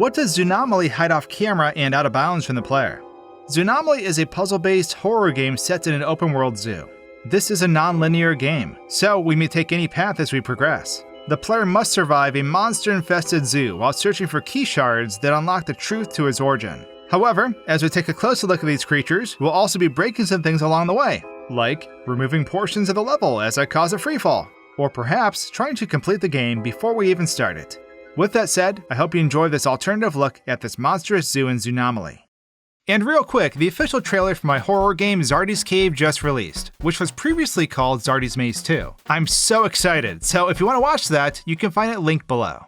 What does Zoonomaly hide off camera and out of bounds from the player? Zoonomaly is a puzzle-based horror game set in an open-world zoo. This is a non-linear game, so we may take any path as we progress. The player must survive a monster-infested zoo while searching for key shards that unlock the truth to its origin. However, as we take a closer look at these creatures, we'll also be breaking some things along the way, like removing portions of the level as I cause a freefall, or perhaps trying to complete the game before we even start it. With that said, I hope you enjoy this alternative look at this monstrous zoo in Zoonomaly. And real quick, the official trailer for my horror game Zardy's Cave just released, which was previously called Zardy's Maze 2. I'm so excited, so if you want to watch that, you can find it linked below.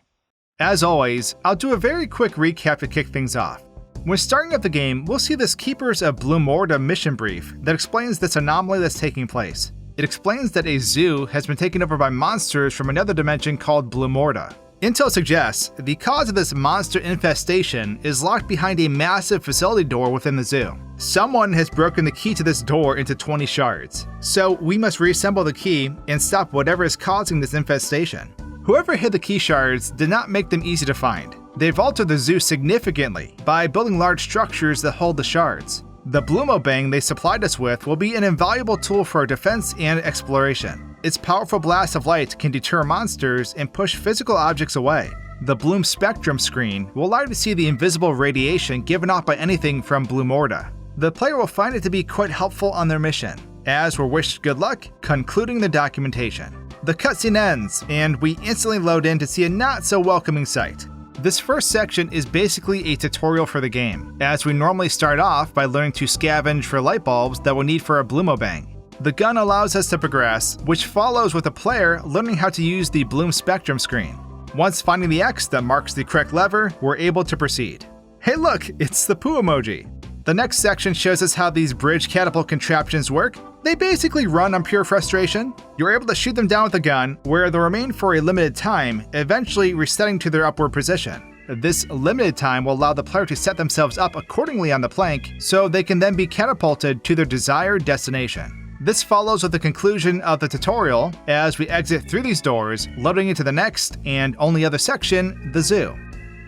As always, I'll do a very quick recap to kick things off. When starting up the game, we'll see this Keepers of bloomorda mission brief that explains this anomaly that's taking place. It explains that a zoo has been taken over by monsters from another dimension called bloomorda. Intel suggests the cause of this monster infestation is locked behind a massive facility door within the zoo. Someone has broken the key to this door into 20 shards, so we must reassemble the key and stop whatever is causing this infestation. Whoever hid the key shards did not make them easy to find. They've altered the zoo significantly by building large structures that hold the shards. The bloomobang they supplied us with will be an invaluable tool for our defense and exploration. Its powerful blast of light can deter monsters and push physical objects away. The bloom spectrum screen will allow you to see the invisible radiation given off by anything from bloomorda. The player will find it to be quite helpful on their mission, as we're wished good luck concluding the documentation. The cutscene ends, and we instantly load in to see a not so welcoming sight. This first section is basically a tutorial for the game, as we normally start off by learning to scavenge for light bulbs that we'll need for a bloomobang. The gun allows us to progress, which follows with the player learning how to use the bloom spectrum screen. Once finding the X that marks the correct lever, we're able to proceed. Hey look, it's the poo emoji! The next section shows us how these bridge catapult contraptions work. They basically run on pure frustration. You're able to shoot them down with a gun, where they'll remain for a limited time, eventually resetting to their upward position. This limited time will allow the player to set themselves up accordingly on the plank, so they can then be catapulted to their desired destination. This follows with the conclusion of the tutorial as we exit through these doors, loading into the next and only other section, the zoo.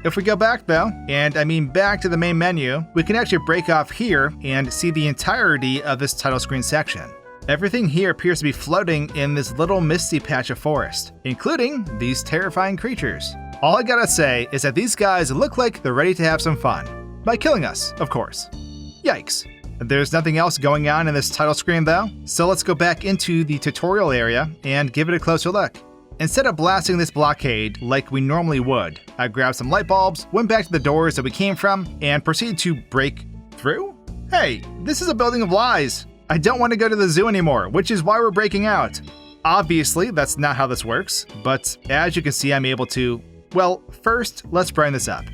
If we go back though, and I mean back to the main menu, we can actually break off here and see the entirety of this title screen section. Everything here appears to be floating in this little misty patch of forest, including these terrifying creatures. All I gotta say is that these guys look like they're ready to have some fun. By killing us, of course. Yikes. There's nothing else going on in this title screen though, so let's go back into the tutorial area and give it a closer look. Instead of blasting this blockade like we normally would, I grabbed some light bulbs, went back to the doors that we came from, and proceeded to break through? Hey, this is a building of lies! I don't want to go to the zoo anymore, which is why we're breaking out. Obviously, that's not how this works, but as you can see, I'm able to... Well, first, let's brighten this up.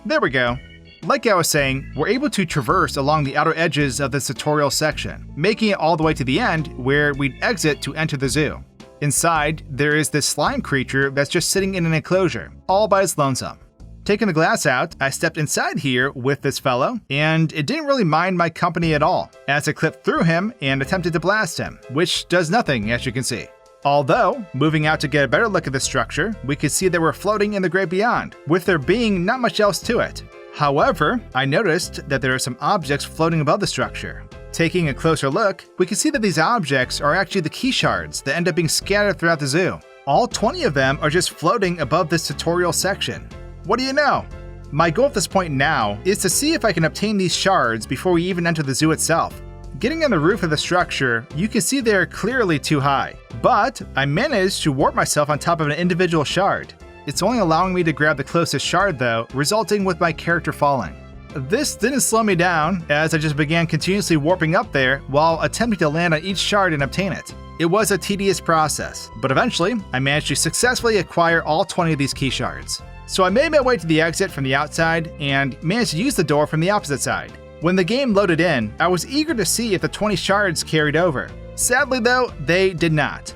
There we go. Like I was saying, we're able to traverse along the outer edges of this tutorial section, making it all the way to the end where we'd exit to enter the zoo. Inside, there is this slime creature that's just sitting in an enclosure, all by its lonesome. Taking the glass out, I stepped inside here with this fellow, and it didn't really mind my company at all, as I clipped through him and attempted to blast him, which does nothing as you can see. Although, moving out to get a better look at the structure, we could see that we're floating in the great beyond, with there being not much else to it. However, I noticed that there are some objects floating above the structure. Taking a closer look, we can see that these objects are actually the key shards that end up being scattered throughout the zoo. All 20 of them are just floating above this tutorial section. What do you know? My goal at this point now is to see if I can obtain these shards before we even enter the zoo itself. Getting on the roof of the structure, you can see they're clearly too high, but I managed to warp myself on top of an individual shard. It's only allowing me to grab the closest shard though, resulting with my character falling. This didn't slow me down, as I just began continuously warping up there while attempting to land on each shard and obtain it. It was a tedious process, but eventually I managed to successfully acquire all 20 of these key shards. So I made my way to the exit from the outside and managed to use the door from the opposite side. When the game loaded in, I was eager to see if the 20 shards carried over. Sadly though, they did not.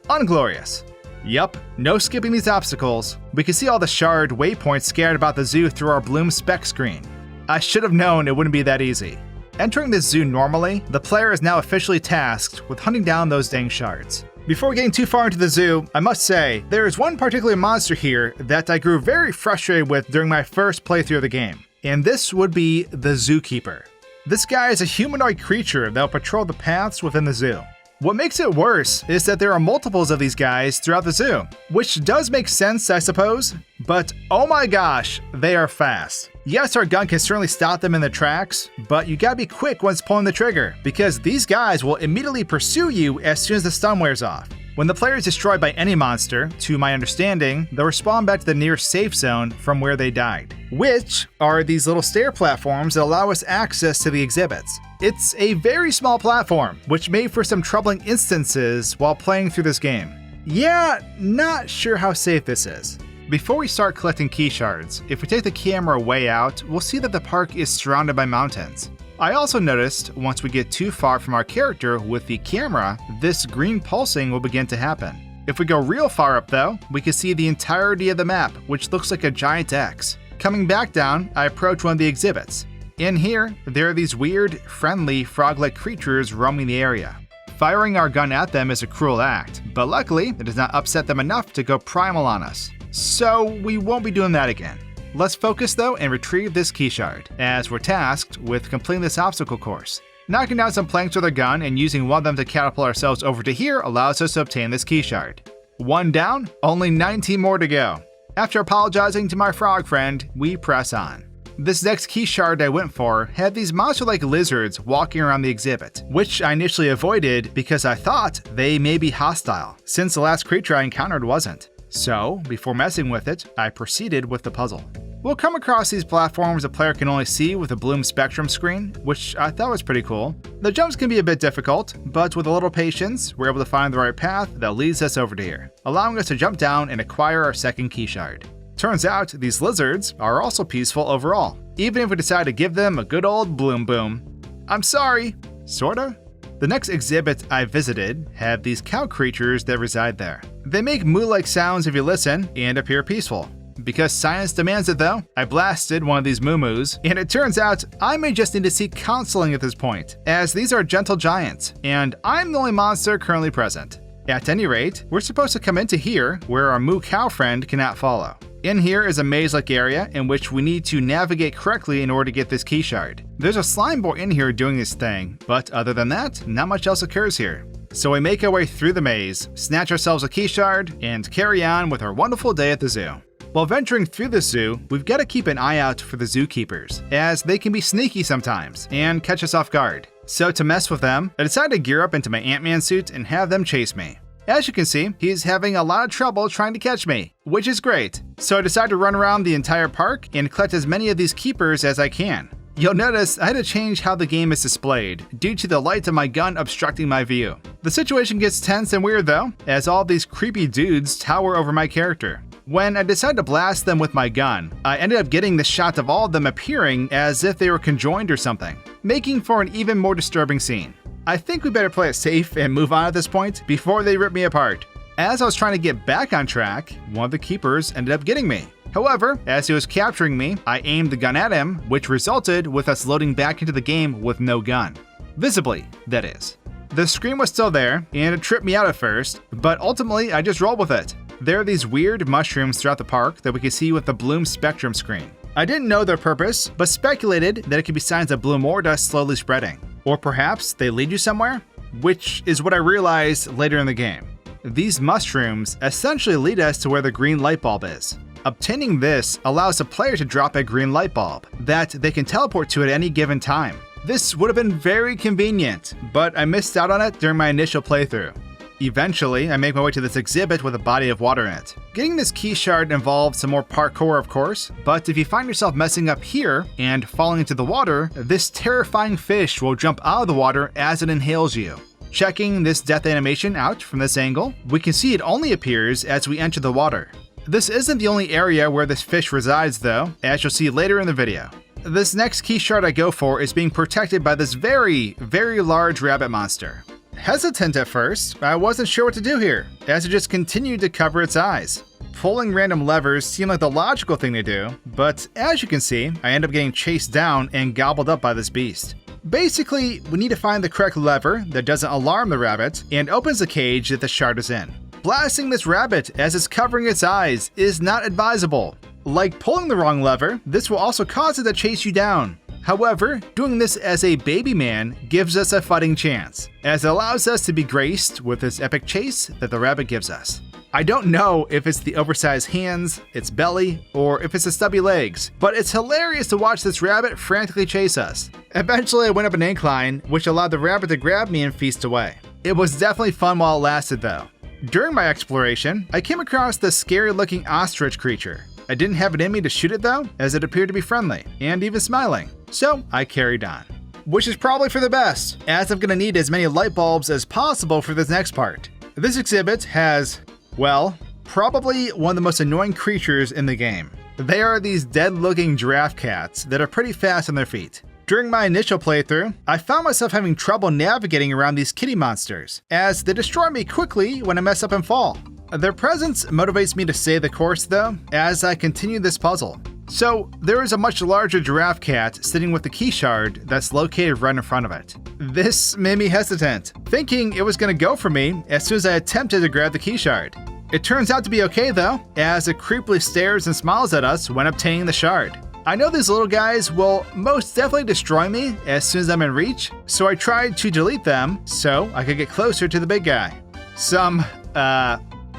Unglorious. Yup, no skipping these obstacles. We can see all the shard waypoints scattered about the zoo through our bloom spec screen. I should have known it wouldn't be that easy. Entering this zoo normally, the player is now officially tasked with hunting down those dang shards. Before getting too far into the zoo, I must say, there is one particular monster here that I grew very frustrated with during my first playthrough of the game, and this would be the Zookeeper. This guy is a humanoid creature that will patrol the paths within the zoo. What makes it worse is that there are multiples of these guys throughout the zoo, which does make sense, I suppose, but oh my gosh, they are fast. Yes, our gun can certainly stop them in their tracks, but you gotta be quick once pulling the trigger, because these guys will immediately pursue you as soon as the stun wears off. When the player is destroyed by any monster, to my understanding, they'll respawn back to the nearest safe zone from where they died, which are these little stair platforms that allow us access to the exhibits. It's a very small platform, which made for some troubling instances while playing through this game. Yeah, not sure how safe this is. Before we start collecting key shards, if we take the camera way out, we'll see that the park is surrounded by mountains. I also noticed once we get too far from our character with the camera, this green pulsing will begin to happen. If we go real far up though, we can see the entirety of the map, which looks like a giant X. Coming back down, I approach one of the exhibits. In here, there are these weird, friendly, frog-like creatures roaming the area. Firing our gun at them is a cruel act, but luckily it does not upset them enough to go primal on us. So we won't be doing that again. Let's focus though and retrieve this key shard, as we're tasked with completing this obstacle course. Knocking down some planks with our gun and using one of them to catapult ourselves over to here allows us to obtain this key shard. One down, only 19 more to go. After apologizing to my frog friend, we press on. This next key shard I went for had these monster-like lizards walking around the exhibit, which I initially avoided because I thought they may be hostile, since the last creature I encountered wasn't. So, before messing with it, I proceeded with the puzzle. We'll come across these platforms the player can only see with a bloom spectrum screen, which I thought was pretty cool. The jumps can be a bit difficult, but with a little patience, we're able to find the right path that leads us over to here, allowing us to jump down and acquire our second key shard. Turns out, these lizards are also peaceful overall, even if we decide to give them a good old bloom boom. I'm sorry, sorta? The next exhibit I visited had these cow creatures that reside there. They make moo-like sounds if you listen and appear peaceful. Because science demands it though, I blasted one of these moo-moos, and it turns out I may just need to seek counseling at this point, as these are gentle giants, and I'm the only monster currently present. At any rate, we're supposed to come into here, where our moo cow friend cannot follow. In here is a maze-like area in which we need to navigate correctly in order to get this key shard. There's a slime boy in here doing this thing, but other than that, not much else occurs here. So we make our way through the maze, snatch ourselves a key shard, and carry on with our wonderful day at the zoo. While venturing through the zoo, we've got to keep an eye out for the zookeepers, as they can be sneaky sometimes and catch us off guard. So to mess with them, I decided to gear up into my Ant-Man suit and have them chase me. As you can see, he's having a lot of trouble trying to catch me, which is great. So I decided to run around the entire park and collect as many of these keepers as I can. You'll notice I had to change how the game is displayed due to the light of my gun obstructing my view. The situation gets tense and weird though, as all these creepy dudes tower over my character. When I decided to blast them with my gun, I ended up getting this shot of all of them appearing as if they were conjoined or something, making for an even more disturbing scene. I think we better play it safe and move on at this point before they rip me apart. As I was trying to get back on track, one of the keepers ended up getting me. However, as he was capturing me, I aimed the gun at him, which resulted with us loading back into the game with no gun. Visibly, that is. The screen was still there, and it tripped me out at first, but ultimately I just rolled with it. There are these weird mushrooms throughout the park that we can see with the bloom spectrum screen. I didn't know their purpose, but speculated that it could be signs of bloomorda slowly spreading. Or perhaps they lead you somewhere? Which is what I realized later in the game. These mushrooms essentially lead us to where the green light bulb is. Obtaining this allows the player to drop a green light bulb that they can teleport to at any given time. This would have been very convenient, but I missed out on it during my initial playthrough. Eventually, I make my way to this exhibit with a body of water in it. Getting this key shard involves some more parkour, of course, but if you find yourself messing up here and falling into the water, this terrifying fish will jump out of the water as it inhales you. Checking this death animation out from this angle, we can see it only appears as we enter the water. This isn't the only area where this fish resides though, as you'll see later in the video. This next key shard I go for is being protected by this very, very large rabbit monster. Hesitant at first, I wasn't sure what to do here, as it just continued to cover its eyes. Pulling random levers seemed like the logical thing to do, but as you can see, I end up getting chased down and gobbled up by this beast. Basically, we need to find the correct lever that doesn't alarm the rabbit and opens the cage that the shard is in. Blasting this rabbit as it's covering its eyes is not advisable. Like pulling the wrong lever, this will also cause it to chase you down. However, doing this as a baby man gives us a fighting chance, as it allows us to be graced with this epic chase that the rabbit gives us. I don't know if it's the oversized hands, its belly, or if it's the stubby legs, but it's hilarious to watch this rabbit frantically chase us. Eventually I went up an incline, which allowed the rabbit to grab me and feast away. It was definitely fun while it lasted though. During my exploration, I came across this scary looking ostrich creature. I didn't have it in me to shoot it though, as it appeared to be friendly, and even smiling, so I carried on. Which is probably for the best, as I'm gonna need as many light bulbs as possible for this next part. This exhibit has, well, probably one of the most annoying creatures in the game. They are these dead-looking giraffe cats that are pretty fast on their feet. During my initial playthrough, I found myself having trouble navigating around these kitty monsters, as they destroy me quickly when I mess up and fall. Their presence motivates me to stay the course though, as I continue this puzzle. So, there is a much larger giraffe cat sitting with the key shard that's located right in front of it. This made me hesitant, thinking it was going to go for me as soon as I attempted to grab the key shard. It turns out to be okay though, as it creepily stares and smiles at us when obtaining the shard. I know these little guys will most definitely destroy me as soon as I'm in reach, so I tried to delete them so I could get closer to the big guy. Some,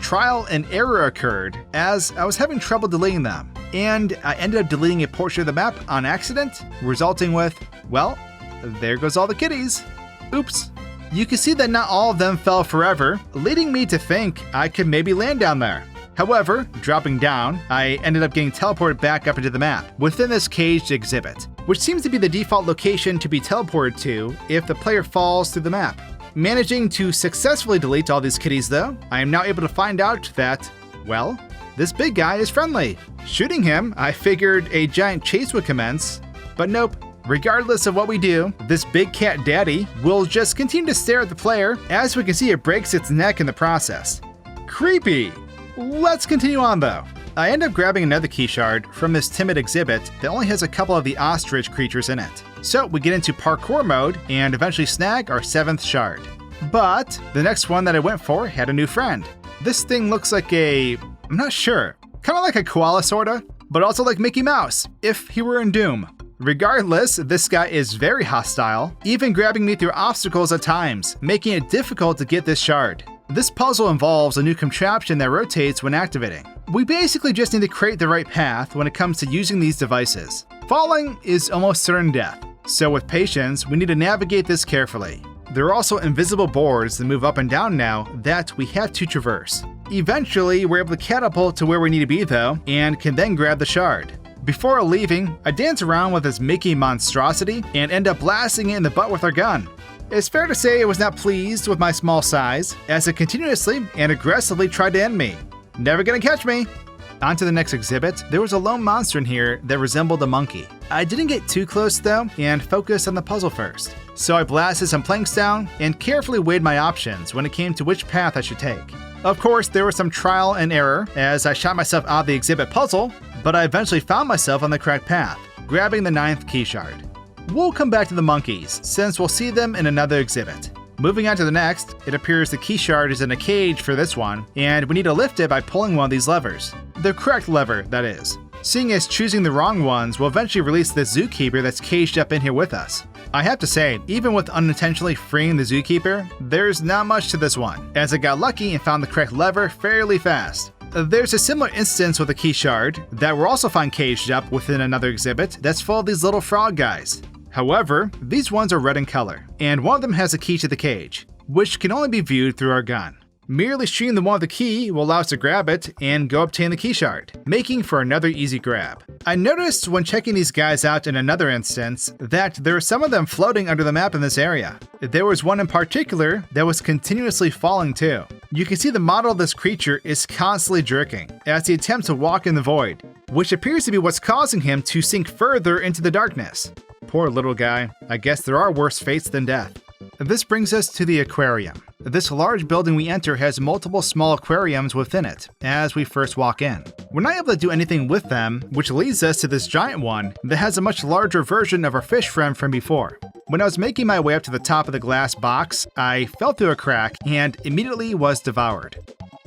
trial and error occurred as I was having trouble deleting them, and I ended up deleting a portion of the map on accident, resulting with, well, there goes all the kitties. Oops. You can see that not all of them fell forever, leading me to think I could maybe land down there. However, dropping down, I ended up getting teleported back up into the map within this caged exhibit, which seems to be the default location to be teleported to if the player falls through the map. Managing to successfully delete all these kitties though, I am now able to find out that, well, this big guy is friendly. Shooting him, I figured a giant chase would commence, but nope. Regardless of what we do, this big cat daddy will just continue to stare at the player, as we can see it breaks its neck in the process. Creepy! Let's continue on though. I end up grabbing another key shard from this timid exhibit that only has a couple of the ostrich creatures in it. So we get into parkour mode and eventually snag our 7th shard. But the next one that I went for had a new friend. This thing looks like I'm not sure, kind of like a koala sorta, but also like Mickey Mouse, if he were in Doom. Regardless, this guy is very hostile, even grabbing me through obstacles at times, making it difficult to get this shard. This puzzle involves a new contraption that rotates when activating. We basically just need to create the right path when it comes to using these devices. Falling is almost certain death, so with patience, we need to navigate this carefully. There are also invisible boards that move up and down now that we have to traverse. Eventually, we're able to catapult to where we need to be though, and can then grab the shard. Before leaving, I dance around with this Mickey monstrosity and end up blasting it in the butt with our gun. It's fair to say I was not pleased with my small size, as it continuously and aggressively tried to end me. Never gonna catch me! On to the next exhibit, there was a lone monster in here that resembled a monkey. I didn't get too close though, and focused on the puzzle first. So I blasted some planks down, and carefully weighed my options when it came to which path I should take. Of course, there was some trial and error, as I shot myself out of the exhibit puzzle, but I eventually found myself on the correct path, grabbing the 9th key shard. We'll come back to the monkeys, since we'll see them in another exhibit. Moving on to the next, it appears the key shard is in a cage for this one, and we need to lift it by pulling one of these levers. The correct lever, that is. Seeing as choosing the wrong ones will eventually release the zookeeper that's caged up in here with us. I have to say, even with unintentionally freeing the zookeeper, there's not much to this one, as I got lucky and found the correct lever fairly fast. There's a similar instance with a key shard that we'll also find caged up within another exhibit that's full of these little frog guys. However, these ones are red in color, and one of them has a key to the cage, which can only be viewed through our gun. Merely shooting the one with the key will allow us to grab it and go obtain the key shard, making for another easy grab. I noticed when checking these guys out in another instance that there are some of them floating under the map in this area. There was one in particular that was continuously falling too. You can see the model of this creature is constantly jerking as he attempts to walk in the void, which appears to be what's causing him to sink further into the darkness. Poor little guy. I guess there are worse fates than death. This brings us to the aquarium. This large building we enter has multiple small aquariums within it as we first walk in. We're not able to do anything with them, which leads us to this giant one that has a much larger version of our fish friend from before. When I was making my way up to the top of the glass box, I fell through a crack and immediately was devoured.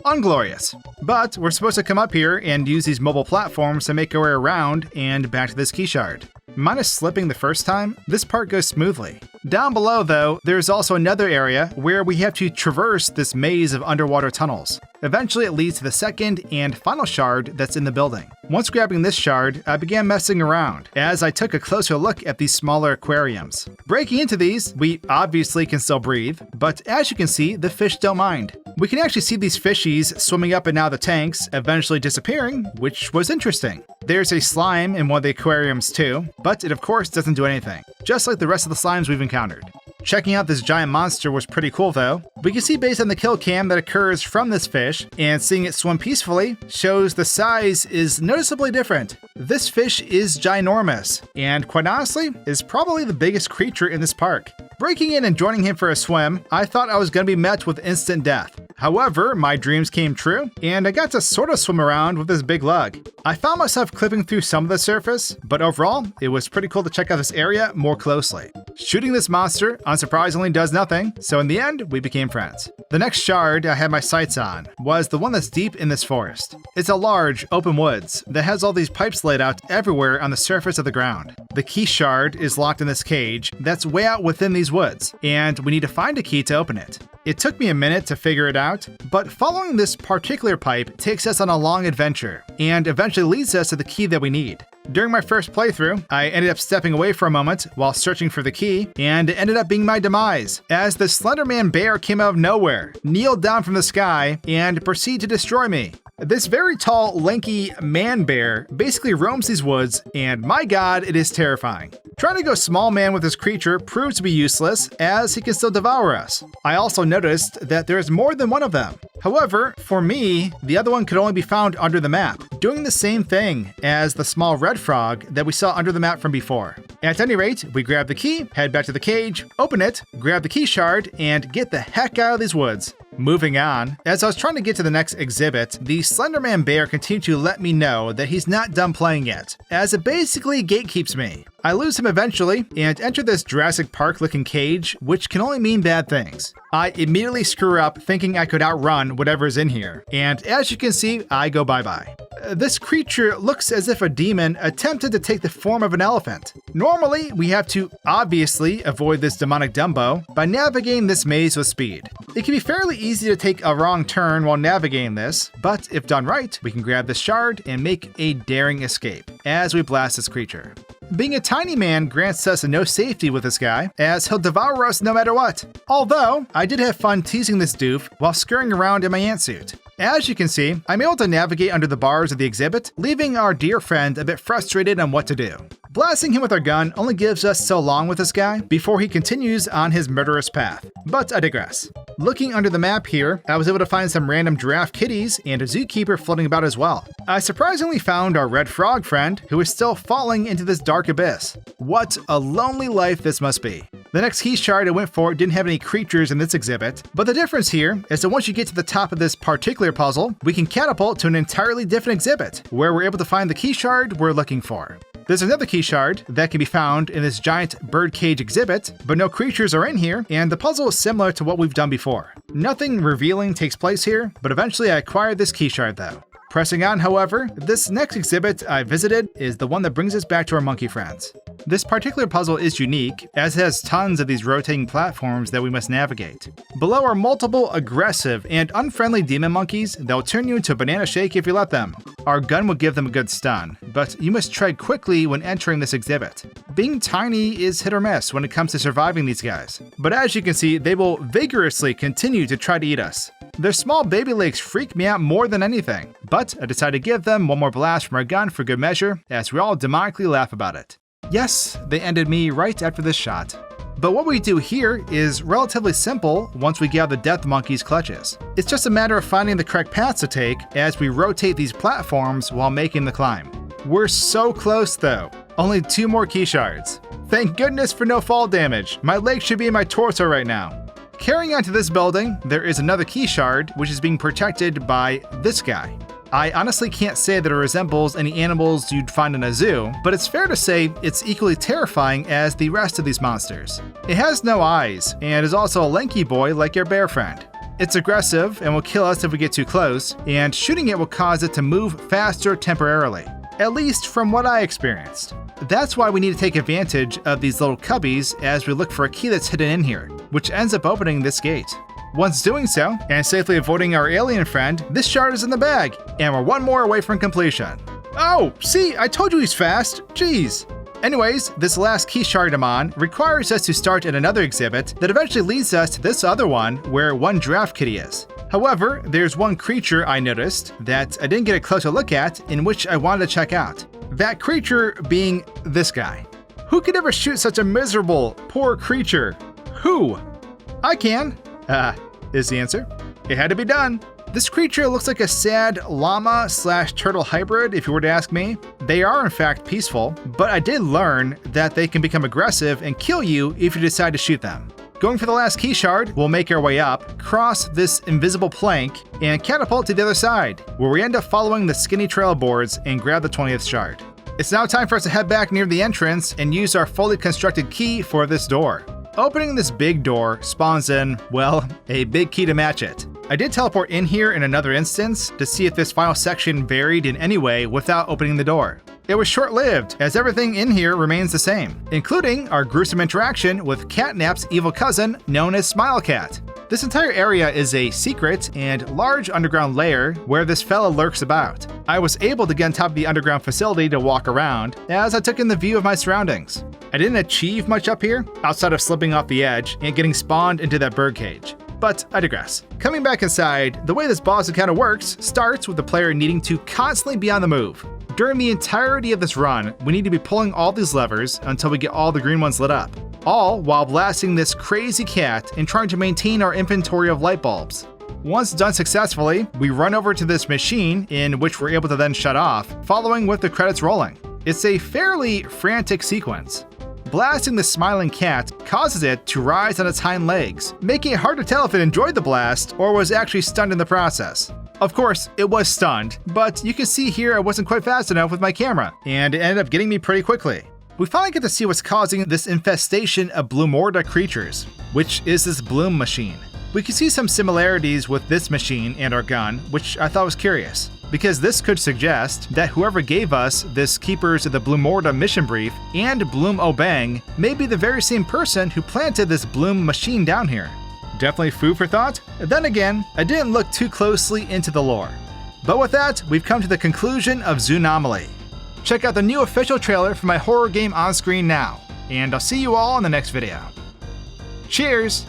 Unglorious. But we're supposed to come up here and use these mobile platforms to make our way around and back to this key shard. Minus slipping the first time, this part goes smoothly. Down below though, there's also another area where we have to traverse this maze of underwater tunnels. Eventually it leads to the second and final shard that's in the building. Once grabbing this shard, I began messing around as I took a closer look at these smaller aquariums. Breaking into these, we obviously can still breathe, but as you can see, the fish don't mind. We can actually see these fishies swimming up and out of the tanks, eventually disappearing, which was interesting. There's a slime in one of the aquariums too, but it of course doesn't do anything, just like the rest of the slimes we've encountered. Checking out this giant monster was pretty cool though. We can see based on the kill cam that occurs from this fish, and seeing it swim peacefully shows the size is noticeably different. This fish is ginormous, and quite honestly, is probably the biggest creature in this park. Breaking in and joining him for a swim, I thought I was going to be met with instant death. However, my dreams came true, and I got to sort of swim around with this big lug. I found myself clipping through some of the surface, but overall, it was pretty cool to check out this area more closely. Shooting this monster, unsurprisingly, does nothing, so in the end, we became friends. The next shard I had my sights on was the one that's deep in this forest. It's a large, open woods that has all these pipes laid out everywhere on the surface of the ground. The key shard is locked in this cage that's way out within these woods, and we need to find a key to open it. It took me a minute to figure it out, but following this particular pipe takes us on a long adventure, and eventually leads us to the key that we need. During my first playthrough, I ended up stepping away for a moment while searching for the key, and it ended up being my demise, as the Slenderman bear came out of nowhere, kneeled down from the sky, and proceeded to destroy me. This very tall, lanky man bear basically roams these woods, and my god, it is terrifying. Trying to go small man with this creature proves to be useless, as he can still devour us. I also noticed that there is more than one of them. However, for me, the other one could only be found under the map, doing the same thing as the small red frog that we saw under the map from before. At any rate, we grab the key, head back to the cage, open it, grab the key shard, and get the heck out of these woods. Moving on, as I was trying to get to the next exhibit, the Slenderman bear continued to let me know that he's not done playing yet, as it basically gatekeeps me. I lose him eventually, and enter this Jurassic Park looking cage, which can only mean bad things. I immediately screw up thinking I could outrun whatever's in here, and as you can see, I go bye-bye. This creature looks as if a demon attempted to take the form of an elephant. Normally, we have to obviously avoid this demonic Dumbo by navigating this maze with speed. It can be fairly easy to take a wrong turn while navigating this, but if done right, we can grab this shard and make a daring escape as we blast this creature. Being a tiny man grants us no safety with this guy, as he'll devour us no matter what. Although, I did have fun teasing this doof while scurrying around in my antsuit. As you can see, I'm able to navigate under the bars of the exhibit, leaving our dear friend a bit frustrated on what to do. Blasting him with our gun only gives us so long with this guy before he continues on his murderous path. But I digress. Looking under the map here, I was able to find some random giraffe kitties and a zookeeper floating about as well. I surprisingly found our red frog friend, who is still falling into this dark abyss. What a lonely life this must be. The next key shard I went for didn't have any creatures in this exhibit, but the difference here is that once you get to the top of this particular puzzle, we can catapult to an entirely different exhibit, where we're able to find the key shard we're looking for. There's another key shard that can be found in this giant birdcage exhibit, but no creatures are in here, and the puzzle is similar to what we've done before. Nothing revealing takes place here, but eventually I acquired this key shard though. Pressing on, however, this next exhibit I visited is the one that brings us back to our monkey friends. This particular puzzle is unique, as it has tons of these rotating platforms that we must navigate. Below are multiple aggressive and unfriendly demon monkeys that will turn you into a banana shake if you let them. Our gun will give them a good stun, but you must tread quickly when entering this exhibit. Being tiny is hit or miss when it comes to surviving these guys, but as you can see, they will vigorously continue to try to eat us. Their small baby legs freak me out more than anything, but I decided to give them one more blast from our gun for good measure, as we all demonically laugh about it. Yes, they ended me right after this shot. But what we do here is relatively simple once we get out of the death monkey's clutches. It's just a matter of finding the correct paths to take as we rotate these platforms while making the climb. We're so close though. Only 2 more key shards. Thank goodness for no fall damage. My legs should be in my torso right now. Carrying on to this building, there is another key shard which is being protected by this guy. I honestly can't say that it resembles any animals you'd find in a zoo, but it's fair to say it's equally terrifying as the rest of these monsters. It has no eyes, and is also a lanky boy like your bear friend. It's aggressive and will kill us if we get too close, and shooting it will cause it to move faster temporarily, at least from what I experienced. That's why we need to take advantage of these little cubbies as we look for a key that's hidden in here, which ends up opening this gate. Once doing so, and safely avoiding our alien friend, this shard is in the bag, and we're one more away from completion. Oh, see, I told you he's fast, jeez. Anyways, this last key shard I'm on requires us to start at another exhibit that eventually leads us to this other one where one giraffe kitty is. However, there's one creature I noticed that I didn't get a closer look at in which I wanted to check out. That creature being this guy. Who could ever shoot such a miserable, poor creature? Who? I can. Is the answer. It had to be done. This creature looks like a sad llama/turtle hybrid, if you were to ask me. They are in fact peaceful, but I did learn that they can become aggressive and kill you if you decide to shoot them. Going for the last key shard, we'll make our way up, cross this invisible plank, and catapult to the other side, where we end up following the skinny trail boards and grab the 20th shard. It's now time for us to head back near the entrance and use our fully constructed key for this door. Opening this big door spawns in, well, a big key to match it. I did teleport in here in another instance to see if this final section varied in any way without opening the door. It was short-lived, as everything in here remains the same, including our gruesome interaction with Catnap's evil cousin known as Smile Cat. This entire area is a secret and large underground lair where this fella lurks about. I was able to get on top of the underground facility to walk around as I took in the view of my surroundings. I didn't achieve much up here, outside of slipping off the edge and getting spawned into that birdcage. But I digress. Coming back inside, the way this boss encounter works starts with the player needing to constantly be on the move. During the entirety of this run, we need to be pulling all these levers until we get all the green ones lit up, all while blasting this crazy cat and trying to maintain our inventory of light bulbs. Once done successfully, we run over to this machine in which we're able to then shut off, following with the credits rolling. It's a fairly frantic sequence. Blasting the smiling cat causes it to rise on its hind legs, making it hard to tell if it enjoyed the blast or was actually stunned in the process. Of course, it was stunned, but you can see here I wasn't quite fast enough with my camera, and it ended up getting me pretty quickly. We finally get to see what's causing this infestation of bloomorda creatures, which is this bloom machine. We can see some similarities with this machine and our gun, which I thought was curious, because this could suggest that whoever gave us this Keepers of the Bloomorda mission brief and Bloom Obang may be the very same person who planted this bloom machine down here. Definitely food for thought. Then again, I didn't look too closely into the lore. But with that, we've come to the conclusion of Zoonomaly. Check out the new official trailer for my horror game on screen now, and I'll see you all in the next video. Cheers!